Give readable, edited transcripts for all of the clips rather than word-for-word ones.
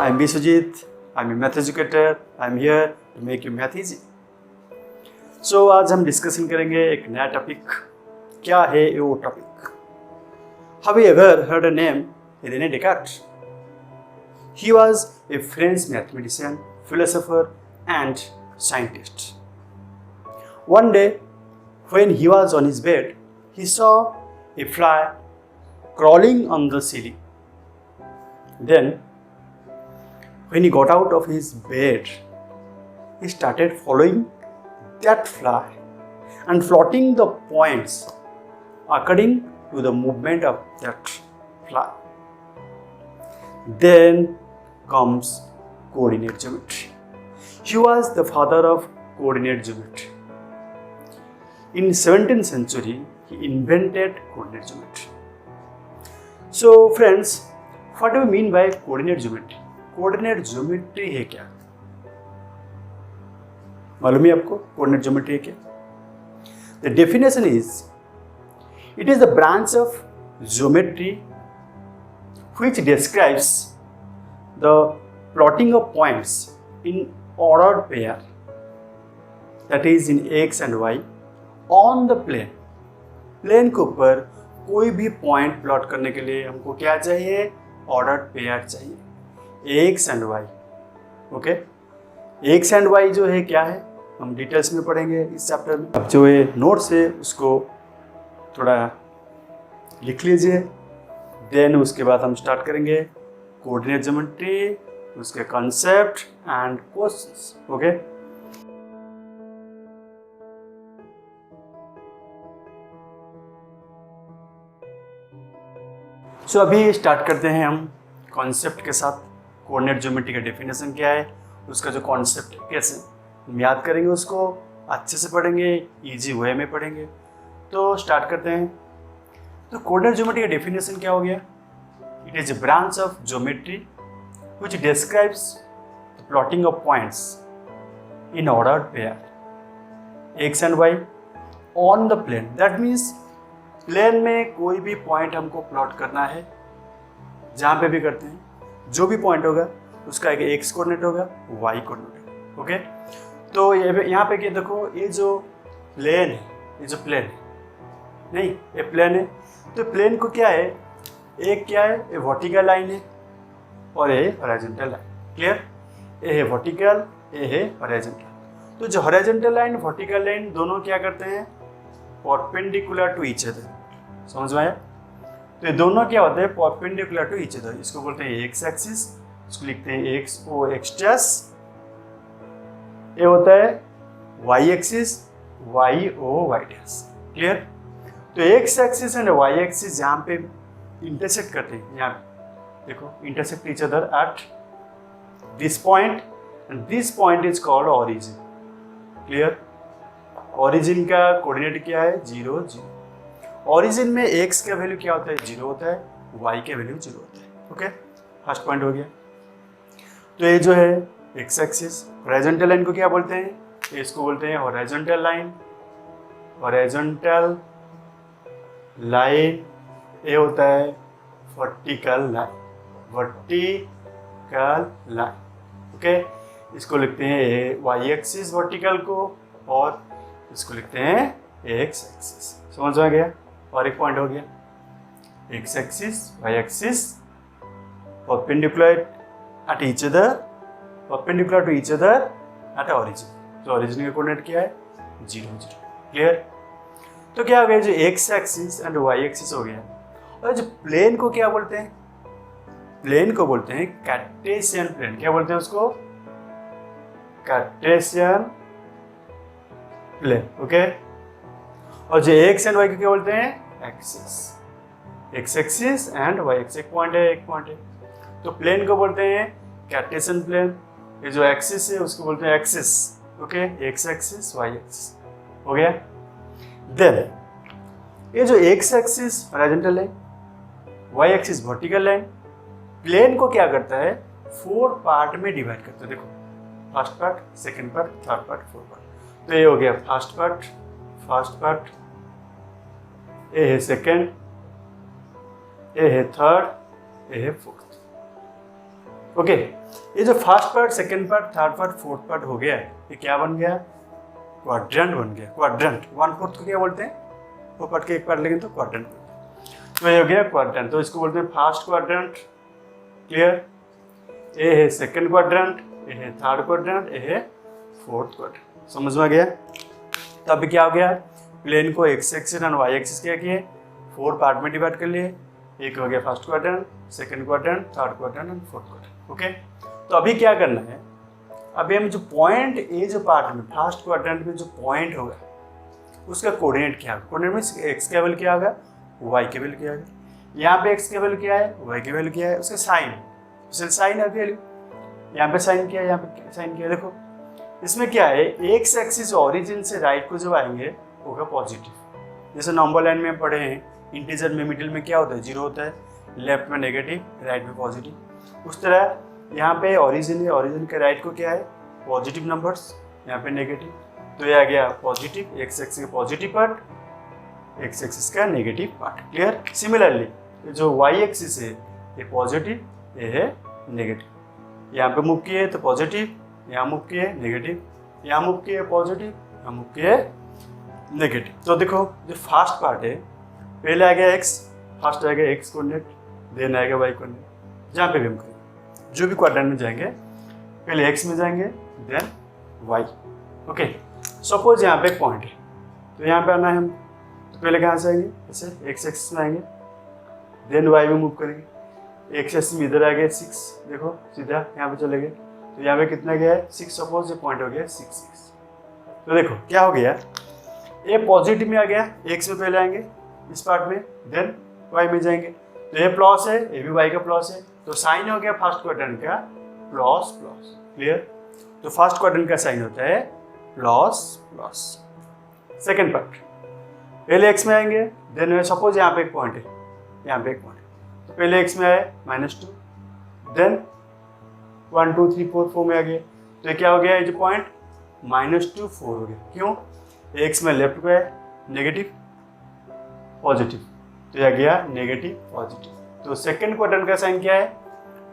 I'm Biswajit. I'm a math educator. I'm here to make you math easy. So आज हम discussion करेंगे एक नया टॉपिक. क्या है वो topic? Have you ever heard a name René Descartes? He was a French mathematician, philosopher, and scientist. One day, when he was on his bed, he saw a fly crawling on the ceiling. Then, when he got out of his bed, he started following that fly and plotting the points according to the movement of that fly. Then comes coordinate geometry. He was the father of coordinate geometry. In 17th century, he invented coordinate geometry. So friends, what do we mean by coordinate geometry? Coordinate geometry है क्या? मालूम है आपको coordinate geometry है क्या? The definition is it is the branch of geometry which describes the plotting of points in ordered pair that is in X and Y on the plane. Plane के ऊपर कोई भी पॉइंट प्लॉट करने के लिए हमको क्या चाहिए? ऑर्डर्ड पेयर चाहिए, X and Y. Okay, X and Y जो है क्या है हम डिटेल्स में पढ़ेंगे इस चैप्टर में. अब जो है नोट्स है उसको थोड़ा लिख लीजिए. देन उसके बाद हम स्टार्ट करेंगे कोऑर्डिनेट ज्योमेट्री, उसके कॉन्सेप्ट एंड क्वेश्चंस. ओके, सो अभी स्टार्ट करते हैं हम कॉन्सेप्ट के साथ. कोऑर्डिनेट ज्योमेट्री का डेफिनेशन क्या है, उसका जो कॉन्सेप्ट है कैसे हम याद करेंगे, उसको अच्छे से पढ़ेंगे, इजी वे में पढ़ेंगे. तो स्टार्ट करते हैं. तो कोऑर्डिनेट ज्योमेट्री का डेफिनेशन क्या हो गया? It is a branch of geometry which describes the plotting of points in ordered pair X and Y on the plane. That means plane में कोई भी पॉइंट हमको प्लॉट करना है, जहाँ पे भी करते हैं जो भी पॉइंट होगा उसका एक एक्स कोऑर्डिनेट होगा, वाई कोऑर्डिनेट होगा. ओके, तो यहाँ पे क्या देखो, ये जो प्लेन है, ये जो प्लेन है, नहीं ये प्लेन है. तो प्लेन को क्या है, एक क्या है, ये वर्टिकल लाइन है और ये हॉरिजॉन्टल लाइन. क्लियर? ये है वर्टिकल, ये है हॉरिजॉन्टल. तो जो हॉरिजॉन्टल लाइन, वर्टिकल लाइन दोनों क्या करते हैं? Perpendicular to each other. समझ में आया? तो ये दोनों क्या होते हैं? Perpendicular to each other. इसको बोलते हैं एक्स एक्सिस, इसको लिखते हैं एक्स ओ एक्स डैश. ये होता है y axis, y o y dash. Clear? तो x axis and Y axis जहाँ पे इंटरसेक्ट करते हैं, यहाँ देखो intersect each other at this point and this point is called origin. Clear? Origin का कोऑर्डिनेट क्या है? 0 0. ऑरिजिन में एक्स का वैल्यू क्या होता है? 0 होता है, वाई का वैल्यू 0 होता है. ओके, फर्स्ट पॉइंट हो गया. तो ये जो है एक्स एक्सिस. हॉरिजॉन्टल लाइन को क्या बोलते हैं? इसको बोलते हैं हॉरिजॉन्टल लाइन. हॉरिजॉन्टल लाइन ये होता है vertical line. Vertical line. Okay, इसको लिखते हैं वाई एक्सिस वर्टिकल को और इसको लिखते हैं एक्स एक्सिस. समझ में गया? और एक पॉइंट हो गया X axis, Y axis perpendicular at each other, perpendicular to each other at origin. तो ऑरिजिन का कोऑर्डिनेट क्या है? 0 0. क्लियर? तो क्या हो गया? जो X axis and Y axis हो गया. और जो प्लेन को क्या बोलते हैं? प्लेन को बोलते हैं कार्टेशियन प्लेन. क्या बोलते हैं उसको? Cartesian plane. ओके, और जो एक्स एंड वाई को क्या बोलते हैं? Axis. X axis and Y axis. एक पॉइंट है, एक पॉइंट है. तो प्लेन को बोलते हैं कार्टेशियन प्लेन. ये जो एक्सिस है उसको बोलते हैं axis. Okay, X axis, Y axis. हो गया? देन ये जो X axis horizontal line, Y axis vertical line, plane को क्या करता है? 4 पार्ट में डिवाइड करता है. देखो, first part, second part, third part, fourth part. तो ये हो गया फर्स्ट पार्ट, ये है सेकंड, ये है थर्ड, ये है फोर्थ. ओके, ये जो first part, second part, third part, fourth part हो गया है, ये क्या बन गया? क्वाड्रेंट बन गया। क्वाड्रेंट 1/4 को क्या बोलते हैं? वो पार्ट के एक पार्ट लेंगे तो क्वाड्रेंट। तो ये हो गया क्वाड्रेंट, तो इसको बोलते हैं फर्स्ट क्वाड्रेंट। क्लियर? ये है सेकंड क्वाड्रेंट, ये है थर्ड क्वाड्रेंट, ये है फोर्थ क्वाड्रेंट। समझ में आ गया? तो अभी क्या हो गया? प्लेन को एक्स एक्सिस और वाई एक्सिस क्या किए? 4 पार्ट में डिवाइड कर लिए। एक हो गया first quadrant, second quadrant, third quadrant and fourth quadrant. Okay, तो अभी क्या करना है? अभी हम जो पॉइंट ए जो पार्ट में फर्स्ट क्वाड्रेंट में जो पॉइंट होगा उसका कोऑर्डिनेट क्या होगा? कोऑर्डिनेट में एक्स का वैल्यू क्या होगा, वाई के वैल्यू क्या होगा। यहाँ पे एक्स के वैल्यू क्या है, वाई के वैल्यू क्या है, उसका साइन, साइन है वैल्यू। यहाँ पे साइन क्या है, यहाँ पे साइन क्या है। देखो इसमें क्या है, एक्स एक्सिस ओरिजिन से राइट को जब आएंगे होगा पॉजिटिव। जैसे नंबर लाइन में पढ़े हैं, इंटीजर में मिडिल में क्या होता है, 0 होता है, लेफ्ट में नेगेटिव, राइट में पॉजिटिव। उस तरह यहाँ पे ओरिजिन है, ओरिजिन के राइट को क्या है, पॉजिटिव नंबर्स, यहाँ पे नेगेटिव। तो ये आ गया पॉजिटिव, एक्स एक्सिस का पॉजिटिव पार्ट, एक्स एक्सिस का नेगेटिव पार्ट। क्लियर? सिमिलरली जो वाई एक्सिस है ये पॉजिटिव, ये है नेगेटिव। यहाँ पे मूव किए तो पॉजिटिव, यहाँ मूव किए नेगेटिव, यहाँ मूव किए पॉजिटिव, यहाँ मूव किए नेगेटिव। तो देखो जो फर्स्ट पार्ट है, पहले आ गया एक्स, फर्स्ट आ गया एक्स कोऑर्डिनेट, देन आएगा वाई कोऑर्डिनेट। जहाँ पे भी हम करेंगे, जो भी क्वाड्रेंट में जाएंगे पहले एक्स में जाएंगे देन वाई। ओके, सपोज यहाँ पे एक पॉइंट है, तो यहाँ पे आना है हम, तो पहले कहाँ से आएंगे, जैसे एक्स एक्सिस में आएंगे, देन वाई में मूव करेंगे। एक्स एक्सिस में इधर आ गया 6, देखो सीधा यहाँ पे चले गए, तो यहाँ पे कितना गया है 6। सपोज ये पॉइंट हो गया 6 6। तो देखो क्या हो गया, ये पॉजिटिव में आ गया, एक्स में पहले आएंगे इस पार्ट में, देन वाई में जाएंगे। तो ये प्लस है, ये भी वाई का प्लस है, तो साइन हो गया फर्स्ट क्वाड्रेंट का प्लस प्लस। क्लियर? तो फर्स्ट क्वाड्रेंट का साइन होता है प्लस प्लस। सेकंड पार्ट, पहले एक्स में आएंगे, देन सपोज यहाँ पे एक पॉइंट है, यहाँ पे एक पॉइंट है, तो पहले एक्स में आए -2, देन 1 2 3 4 4 में आ गए, तो ये क्या हो गया, ये जो पॉइंट -2 4 हो गया। क्यों? एक्स में लेफ्ट को है नेगेटिव पॉजिटिव, तो यह गया नेगेटिव पॉजिटिव। तो सेकंड क्वाड्रेंट का साइन क्या है,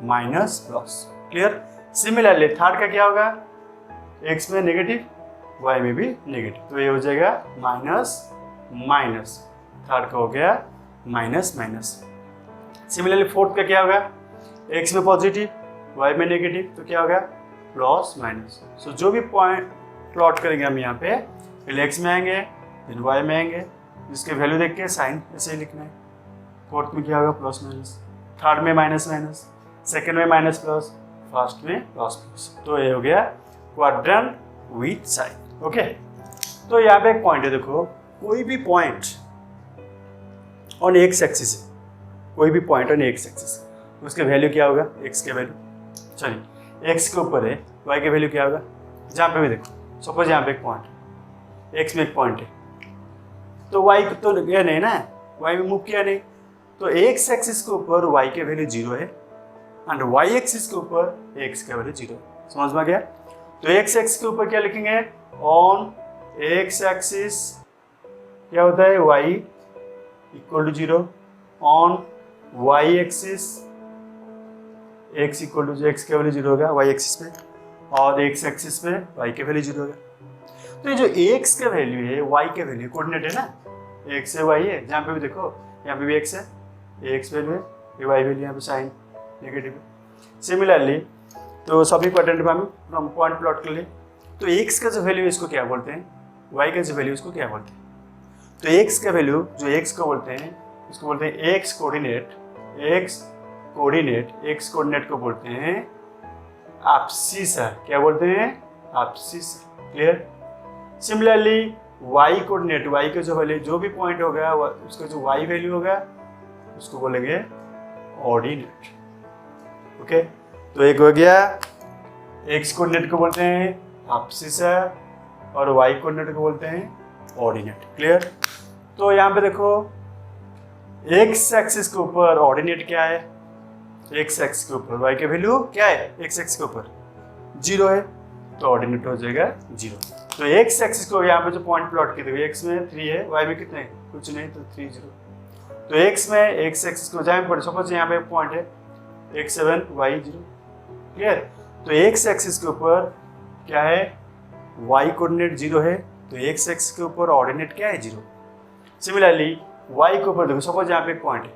minus plus. Clear? Similarly third का क्या होगा, एक्स में नेगेटिव, वाई में भी नेगेटिव, तो ये हो जाएगा माइनस माइनस, थर्ड का हो गया माइनस माइनस। सिमिलरली फोर्थ का क्या होगा, एक्स में पॉजिटिव, वाई में नेगेटिव, तो क्या होगा प्लस माइनस। सो जो भी पॉइंट प्लॉट करेंगे हम यहाँ पे, पहले एक्स में आएंगे फिर वाई में आएंगे, जिसके वैल्यू देख के साइन ऐसे ही लिखना है। फोर्थ में क्या होगा प्लस माइनस, थर्ड में माइनस माइनस, सेकंड में माइनस प्लस, फर्स्ट में प्लस प्लस। तो ये हो गया क्वाड्रेंट विथ साइन। ओके, तो यहाँ पे एक पॉइंट है, देखो कोई भी पॉइंट ऑन एक्स एक्सिस है, कोई भी पॉइंट ऑन एक्स एक्सिस, उसके वैल्यू क्या होगा, एक्स के वैल्यू, सॉरी एक्स के ऊपर है, वाई के वैल्यू क्या होगा। जहाँ पे भी देखो, सपोज यहाँ पे एक पॉइंट है, एक्स में एक पॉइंट है, तो वाई तो गया नहीं ना, वाई में मूव किया नहीं, तो एक्स एक्सिस के ऊपर वाई के वैल्यू 0 है एंड वाई एक्सिस के ऊपर एक्स का वैल्यू 0 है। समझ में गया? तो एक्स एक्सिस के ऊपर क्या लिखेंगे, ऑन एक्स एक्सिस क्या होता है, Y equal to 0, on Y axis X equal to, X का वैल्यू 0 होगा वाई एक्सिस पे, और एक्स एक्सिस पे वाई के वैल्यू 0 होगा। तो ये जो एक्स का वैल्यू है, वाई के वैल्यू कोऑर्डिनेट है ना, एक्स है वाई है, जहाँ पे भी देखो यहाँ पे भी एक्स है, ये एक्स वैल्यू है, ये वाई वैल्यू, यहाँ पे साइन नेगेटिव है। सिमिलरली तो सभी क्वाड्रेंट में हम पॉइंट प्लॉट कर लिए, तो एक्स का जो वैल्यू इसको क्या बोलते हैं, वाई का जो वैल्यू इसको क्या बोलते हैं। तो एक्स का वैल्यू जो एक्स को बोलते हैं, इसको बोलते हैं X coordinate, X coordinate, X coordinate को बोलते हैं एब्सिसा। क्या बोलते हैं, abscissa. Clear? Similarly Y coordinate, Y का जो वैल्यू, जो भी पॉइंट होगा उसका जो वाई वैल्यू होगा उसको बोलेंगे ऑर्डिनेट। ओके, तो एक हो गया एक्स कोऑर्डिनेट को बोलते हैं एब्सिसा और वाई कोऑर्डिनेट को बोलते हैं ऑर्डिनेट। क्लियर? तो यहाँ पे देखो एक्स एक्सिस के ऊपर ऑर्डिनेट क्या है, एक्स एक्सिस के ऊपर वाई के वैल्यू क्या है, एक्स एक्सिस के ऊपर 0 है, तो ऑर्डिनेट हो जाएगा 0। तो एक्स एक्सिस को यहाँ पे जो पॉइंट प्लॉट किए थे, एक्स में 3 है, वाई में कितने है, कुछ नहीं, तो 3 0। तो एक्स में एक्स एक्सिस को जहाँ पर सपोज यहाँ पे पॉइंट है x7 y0, क्लियर। तो एक्स एक्सिस के ऊपर क्या है, वाई कोऑर्डिनेट 0 है, तो एक्स एक्सिस के ऊपर ऑर्डिनेट क्या है 0। सिमिलरली वाई के ऊपर देखो, सपोज यहाँ पे एक पॉइंट है,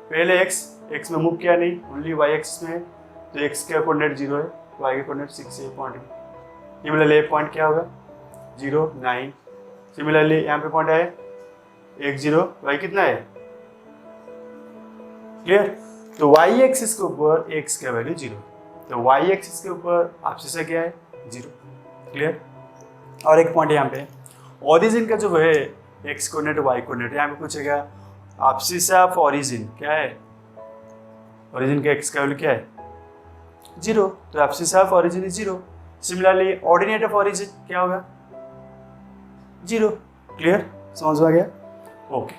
पहले एक्स में मूव किया नहीं, ओनली वाई एक्सिस में है, तो एक्स का कोऑर्डिनेट 0 है, वाई का कोऑर्डिनेट 6 है पॉइंट में। सिमिलरली ये पॉइंट क्या होगा 0 9। सिमिलरली यहाँ पे पॉइंट है x 0, वाई कितना है, क्लियर। तो वाई एक्सिस के ऊपर x का वैल्यू 0, तो वाई एक्सिस के ऊपर आपसे से क्या है 0, क्लियर। और एक पॉइंट यहाँ पे ओरिजिन का जो है x कोऑर्डिनेट वाई कोऑर्डिनेट, यहाँ पे पूछेगा एब्सिस ऑफ ओरिजिन क्या है, ओरिजिन का x का वैल्यू क्या है 0, तो abscess of origin is 0। Similarly ordinate of origin क्या होगा 0, क्लियर, समझ में आ गया। ओके,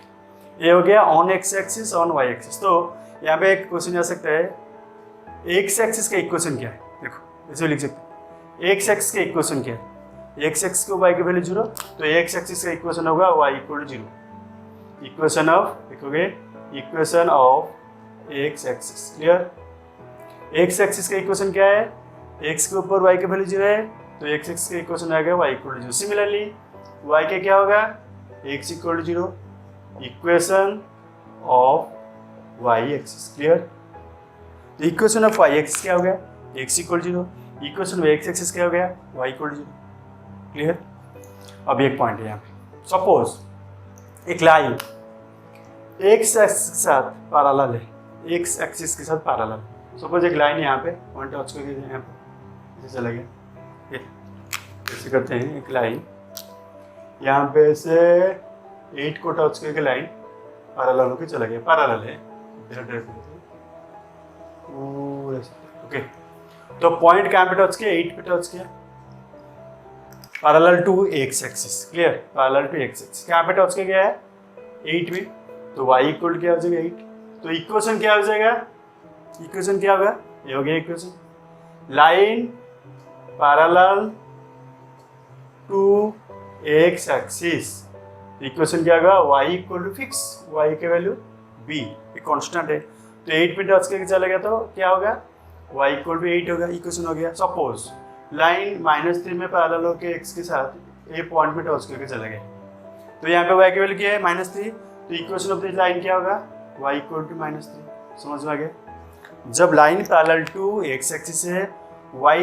ये हो गया on X axis on Y axis. तो यहाँ पे एक क्वेश्चन आ सकता है, एक्स एक्सिस का इक्वेशन क्या है, देखो ऐसे लिख सकते हैं, एक्स एक्सिस का इक्वेशन क्या है, एक्स एक्सिस को वाई की वैल्यू 0, तो एक्स एक्सिस का इक्वेशन होगा y equal to 0। Equation of लिखोगे, equation of x axis, clear. X axis का इक्वेशन क्या है, एक्स के ऊपर वाई की वैल्यू 0 है, तो एक्स एक्सिस का इक्वेशन आएगा Y equal to 0। Similarly Y का क्या होगा, X equal to 0, equation of Y axis, clear. तो इक्वेशन ऑफ वाई एक्सिस क्या हो गया, X equal 0, equation of x axis क्या हो गया, वाई इक्वल 0, क्लियर। अब एक पॉइंट है यहाँ पे, सपोज एक लाइन एक्स एक्सिस के साथ पैरेलल है, एक्स एक्सिस के साथ पैरेलल, सपोज एक लाइन यहाँ पे पॉइंट टच करके यहाँ पे ऐसे चला गया, ऐसे करते हैं, एक लाइन यहाँ पे से 8 को टच करके लाइन पैरेलल होकर चला गया, पैरेलल है ओके। तो पॉइंट कहाँ पे टच किया, 8 पे टच किया, parallel to X axis, clear, parallel to X axis, कहाँ पे टच किया गया है 8 में, तो y इक्वल क्या हो जाएगा 8। तो इक्वेशन क्या हो जाएगा, इक्वेशन क्या होगा, ये हो गया equation, line parallel to X axis, equation क्या होगा y equal to fix, y के वैल्यू b, एक कांस्टेंट है, तो 8 पे टच करके चला गया तो क्या होगा y इक्वल टू 8 होगा, इक्वेशन हो गया। सपोज लाइन -3 में पैरेलल होकर x के साथ ए पॉइंट में टच करके चला गया, तो यहाँ पे y की वैल्यू क्या है -3, तो इक्वेशन ऑफ दिस लाइन क्या होगा y इक्वल टू -3, समझ में आ गया। जब line parallel to X axis है, y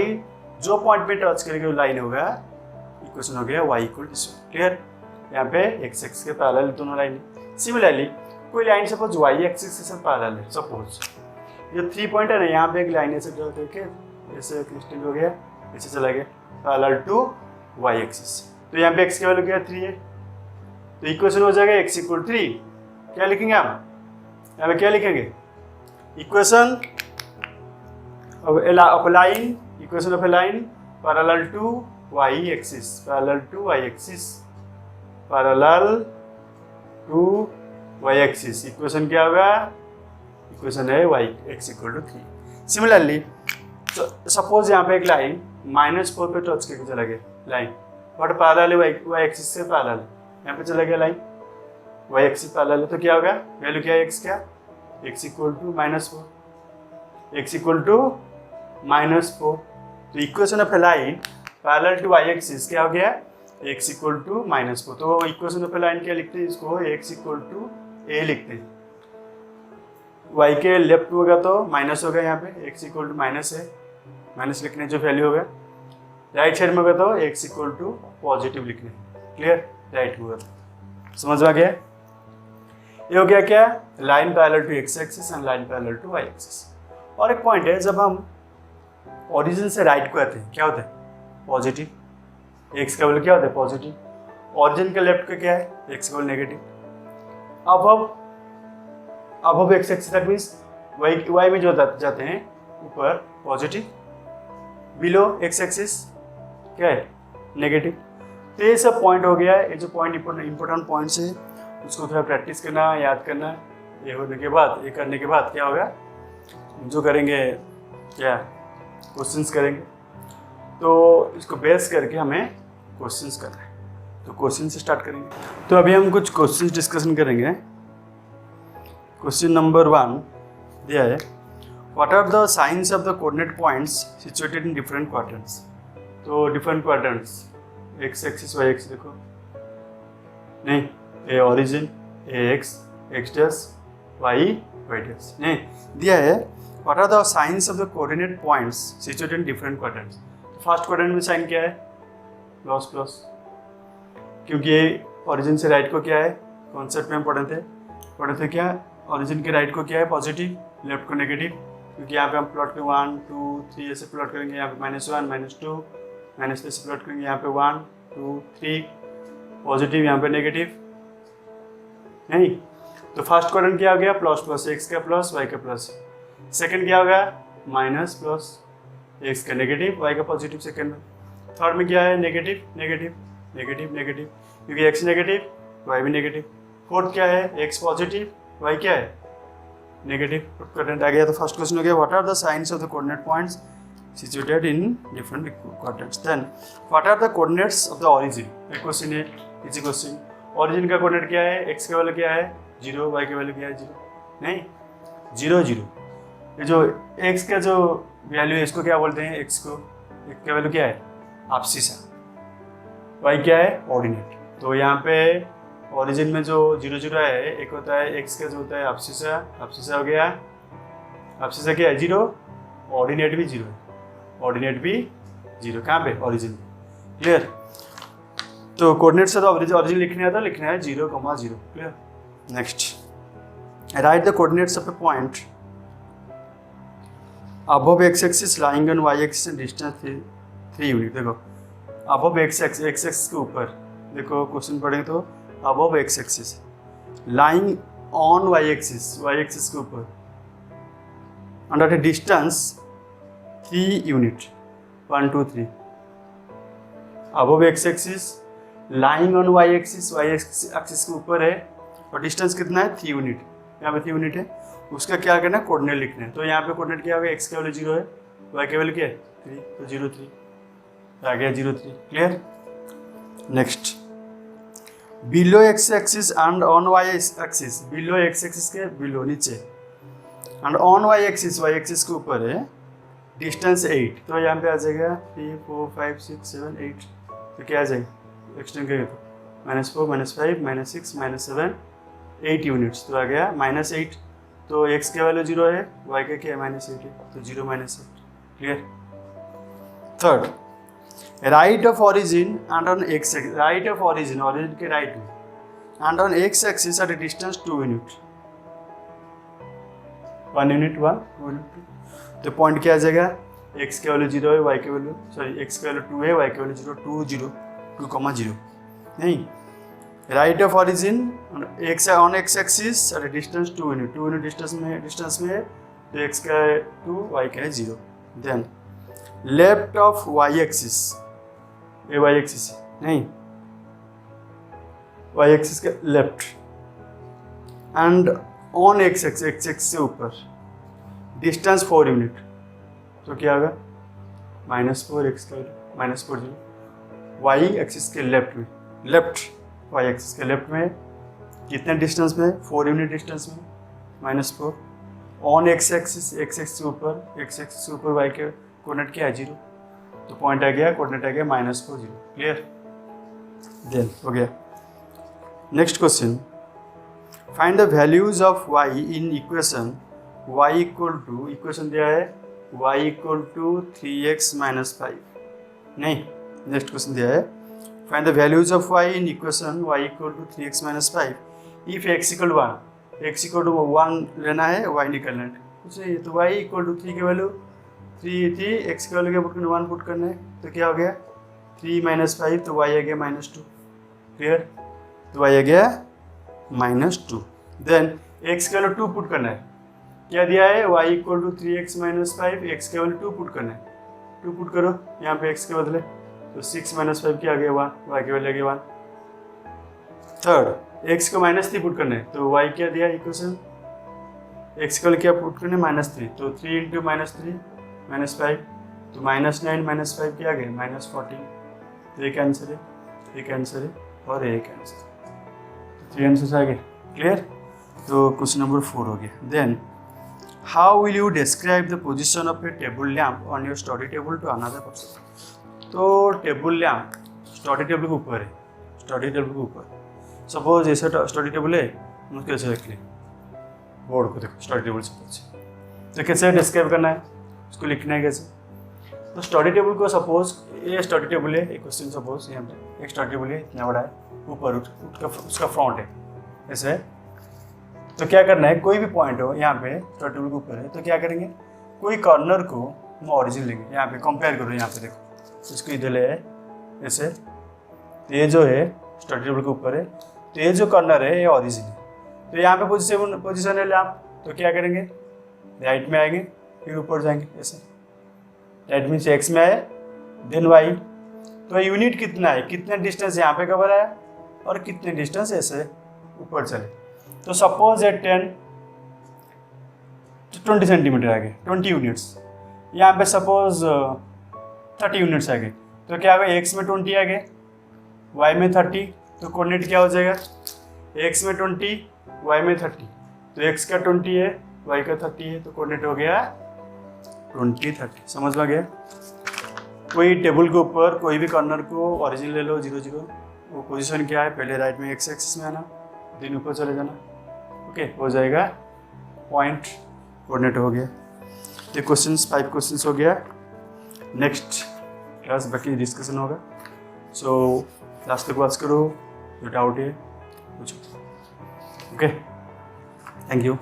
जो पॉइंट पे टच करेगी वो लाइन होगा, इक्वेशन हो गया y इक्वल टू 0, क्लियर। यहाँ पे एक्स एक्सिस के पैरेलल दोनों लाइन। सिमिलरली कोई लाइन सपोज y एक्सिस के साथ पैरेलल है, सपोज ये 3 पॉइंट है ना, यहाँ पे एक लाइन ऐसे ड्रॉ करके ऐसे एक्सटेंड हो गया, ऐसे चला गया पैरेलल टू y एक्सिस, तो यहाँ पे x की वैल्यू क्या है 3 है, तो इक्वेशन हो जाएगा x इक्वल 3, क्या लिखेंगे हम यहाँ पे, क्या लिखेंगे equation of line, equation of line parallel to y axis, parallel to y axis, parallel to y axis, equation क्या होगा, इक्वेशन है y x equal to 3। Similarly suppose यहाँ पे एक लाइन -4 पे टच करके चला गया लाइन, बट पैरेलल है y एक्सिस से पैरेलल, यहाँ पे चला गया लाइन y एक्सिस पैरेलल है, तो क्या होगा वैल्यू क्या है x क्या, x equal to -4, x equal to -4, तो equation of line parallel to y axis क्या हो गया x इक्वल टू -4, तो इक्वेशन ऑफ लाइन क्या लिखते हैं इसको, x इक्वल टू a लिखते हैं, y के लेफ्ट होगा तो माइनस होगा, यहाँ पे x इक्वल टू माइनस है, माइनस लिखने जो वैल्यू होगा, राइट साइड में होगा तो x इक्वल टू पॉजिटिव लिखने, क्लियर, राइट होगा, समझ में आ गया। ये हो गया क्या, line parallel to X axis and line parallel to Y axis. और एक पॉइंट है, जब हम ओरिजिन से राइट को आते हैं क्या होता है पॉजिटिव, एक्स का वैल्यू क्या होता है पॉजिटिव, ओरिजिन के लेफ्ट का क्या है एक्स का वैल्यू नेगेटिव। अब एक्स एक्सिस तक मीन्स वाई में जो जाते हैं ऊपर पॉजिटिव, बिलो एक्स एक्सिस क्या है नेगेटिव। तो ये सब पॉइंट हो गया, ये जो पॉइंट इंपॉर्टेंट पॉइंट्स है उसको थोड़ा प्रैक्टिस करना, याद करना, ये होने के बाद, ये करने के बाद क्या होगा, जो करेंगे क्या क्वेश्चंस करेंगे, तो इसको बेस करके हमें क्वेश्चंस करना है, तो क्वेश्चन से स्टार्ट करेंगे। तो अभी हम कुछ क्वेश्चंस डिस्कशन करेंगे। क्वेश्चन नंबर 1 दिया है, what are the signs of the coordinate points situated in different quadrants. तो different quadrants x axis y x देखो, नहीं a origin a x dash y dash नहीं दिया है। What are the signs of the coordinate points situated in different quadrants. तो first quadrant में sign क्या है, प्लस प्लस, क्योंकि ये ओरिजिन से राइट को क्या है, कॉन्सेप्ट में हम पढ़े थे क्या, ओरिजिन के राइट को क्या है पॉजिटिव, लेफ्ट को नेगेटिव, क्योंकि यहाँ पे हम प्लॉट करेंगे 1 2 3 ऐसे प्लॉट करेंगे, यहाँ पे -1 -2 -3 से प्लॉट करेंगे, यहाँ पे 1 2 3 पॉजिटिव, यहाँ पे नेगेटिव नहीं। तो फर्स्ट क्वाड्रेंट क्या हो गया, प्लस प्लस, एक्स का प्लस वाई का प्लस। सेकंड क्या होगा, माइनस प्लस, एक्स का नेगेटिव वाई का पॉजिटिव सेकंड में। थर्ड में क्या है, नेगेटिव नेगेटिव नेगेटिव नेगेटिव, क्योंकि एक्स नेगेटिव वाई भी नेगेटिव। फोर्थ क्या है, एक्स पॉजिटिव वाई क्या है नेगेटिव। क्वाड्रेंट आ गया। तो फर्स्ट क्वेश्चन हो गया, what are the signs of the coordinate points situated in different quadrants. Then what are the coordinates of the origin. एक क्वेश्चन है, इजी क्वेश्चन। ओरिजिन का coordinate क्या है, एक्स का वैल्यू क्या है 0, वाई का वैल्यू क्या है 0 नहीं 0 0। ये जो एक्स का जो वैल्यू है इसको क्या बोलते हैं, एक्स को, एक्स का वैल्यू क्या है एब्सिसा, वाई क्या है ऑर्डिनेट। तो यहाँ पे ओरिजिन में जो 0 0 है, एक होता है एक्स का जो होता है एब्सिसा, एब्सिसा हो गया, एब्सिसा क्या है 0, ऑर्डिनेट भी 0 है, ऑर्डिनेट भी 0 कहाँ पे ओरिजिन। क्लियर। तो कोऑर्डिनेट्स से तो ओरिजिन लिखने आता, लिखना है 0, 0। Clear. Next, write the coordinates of a point above X axis lying on Y axis and distance 3 unit. देखो अबव एक्स एक्सिस के ऊपर, देखो क्वेश्चन पढ़ेंगे तो above X axis lying on Y axis के ऊपर under a distance 3 unit 1 2 3। Above X axis lying on Y axis axis के ऊपर है और डिस्टेंस कितना है 3 यूनिट, यहाँ पे 3 यूनिट है। उसका क्या करना है, कोऑर्डिनेट लिखना है। तो यहाँ पे कोऑर्डिनेट क्या होगा, एक्स का वैल्यू 0 है, वाई का वैल्यू क्या है 3, तो 0 3 आ गया 0 3। Clear. Next, below X axis and on Y axis, below X axis के बिलो नीचे एंड ऑन वाई एक्सिस के ऊपर है डिस्टेंस 8। तो यहाँ पे आ जाएगा 3 4 5 6 7 8। तो क्या आ जाएगा, एक्सटेंड करेंगे तो -4 -5 -6 -7 8 यूनिट्स। तो आ गया -8। तो x का वैल्यू 0 है, y का क्या है -8 है, तो 0 -8। Clear. Third, right of origin and on x, right of origin, origin के राइट में and on X axis at A distance 2 unit, 1 unit 1 2 unit. तो पॉइंट क्या आ जाएगा, x का वैल्यू 0 है, y का वैल्यू x का वैल्यू 2 है, y का वैल्यू 0 2 0 2 0 नहीं। Right of origin x on X axis at A distance 2 unit distance में है, तो x का 2 y का है 0। Then left of y axis, ये y एक्सिस नहीं, y एक्सिस का left and on X axis से ऊपर डिस्टेंस 4 यूनिट। तो क्या होगा -4 x का -4 0, y एक्सिस के लेफ्ट में, लेफ्ट y एक्सिस के लेफ्ट में कितने डिस्टेंस में, 4 यूनिट डिस्टेंस में -4। ऑन एक्स एक्सिस के ऊपर y के कोऑर्डिनेट क्या है 0। तो पॉइंट आ गया, कोऑर्डिनेट आ गया -4 0। क्लियर। देन हो गया। Next question, find the values of y in equation y equation दिया है y = 3x - 5 नहीं। नेक्स्ट क्वेश्चन दिया है, find the values of y in equation y = 3x - 5 if x = 1, x = 1 लेना है, y निकालना है। कुछ नहीं, तो y = 3 की वैल्यू 3 थी, x की वैल्यू क्या पुट करना, 1 पुट करना है। तो क्या हो गया 3 - 5, तो y आ गया -2। क्लियर। तो y आ गया -2। देन x की वैल्यू 2 पुट करना है, क्या दिया है y = 3x - 5, x की वैल्यू 2 पुट करना है, 2 पुट करो यहाँ पे x के बदले, तो 6 - 5 क्या आ गया 1, y की वैल्यू आ गया 1। थर्ड, x को -3 पुट करना है, तो y क्या दिया इक्वेशन, x का क्या पुट करना है -3, तो 3 × -3 -5, तो -9 - 5 क्या आ गया -14। तो एक आंसर है, एक आंसर है और एक आंसर, 3 आंसर आ गए। क्लियर। तो क्वेश्चन नंबर 4 हो गया। Then how will you describe the position of a table lamp on your study table to another person. तो टेबल लैम्प स्टडी टेबल के ऊपर है, स्टडी टेबल के ऊपर सपोज ऐसे स्टडी टेबल है, उसको ऐसे रख लिया, बोर्ड को देखो स्टडी टेबल सपोज, तो कैसे डिस्क्राइब करना है, उसको लिखना है कैसे। तो स्टडी टेबल को सपोज ये स्टडी टेबल है, एक क्वेश्चन सपोज यहाँ पे एक स्टडी टेबल है, इतना बड़ा है, ऊपर उसका फ्रंट है ऐसे। तो क्या करना है, कोई भी पॉइंट हो यहाँ पे स्टडी टेबल के ऊपर है, तो क्या करेंगे, कोई कॉर्नर को हम ऑरिजिन लेंगे, यहाँ पे कंपेयर करो, यहाँ पे देखो इसको इधर ले ऐसे, तो ये जो है स्टडी टेबल के ऊपर है, तो ये जो कॉर्नर है ये ऑरिजिन है। तो यहाँ पे पोजीशन है लैम्प, तो क्या करेंगे, राइट में आएंगे फिर ऊपर जाएंगे ऐसे, राइट मीन्स एक्स में आए देन वाई। तो यूनिट कितना है, कितने डिस्टेंस यहाँ पे कवर आया और कितने डिस्टेंस ऐसे ऊपर चले। तो सपोज एट 20 सेंटीमीटर आ गए, 20 यूनिट्स, यहाँ पे सपोज 30 यूनिट्स आ गए, तो क्या होगा, एक्स में 20 आ गए, वाई में 30, तो कोऑर्डिनेट क्या हो जाएगा, एक्स में 20 वाई में 30, तो एक्स का 20 है वाई का 30 है, तो कोऑर्डिनेट हो गया 20 30। समझ में गया। कोई टेबल के ऊपर कोई भी कॉर्नर को ऑरिजिन ले लो 0 0, वो पोजीशन क्या है, पहले राइट में एक्स एक्सिस में आना, देन ऊपर चले जाना, ओके हो जाएगा पॉइंट, कोऑर्डिनेट हो गया। ये क्वेश्चंस 5 क्वेश्चंस हो गया। नेक्स्ट क्लास बाकी डिस्कशन होगा, सो लास्ट तक वॉच करो, जो डाउट है पूछो, ओके थैंक यू।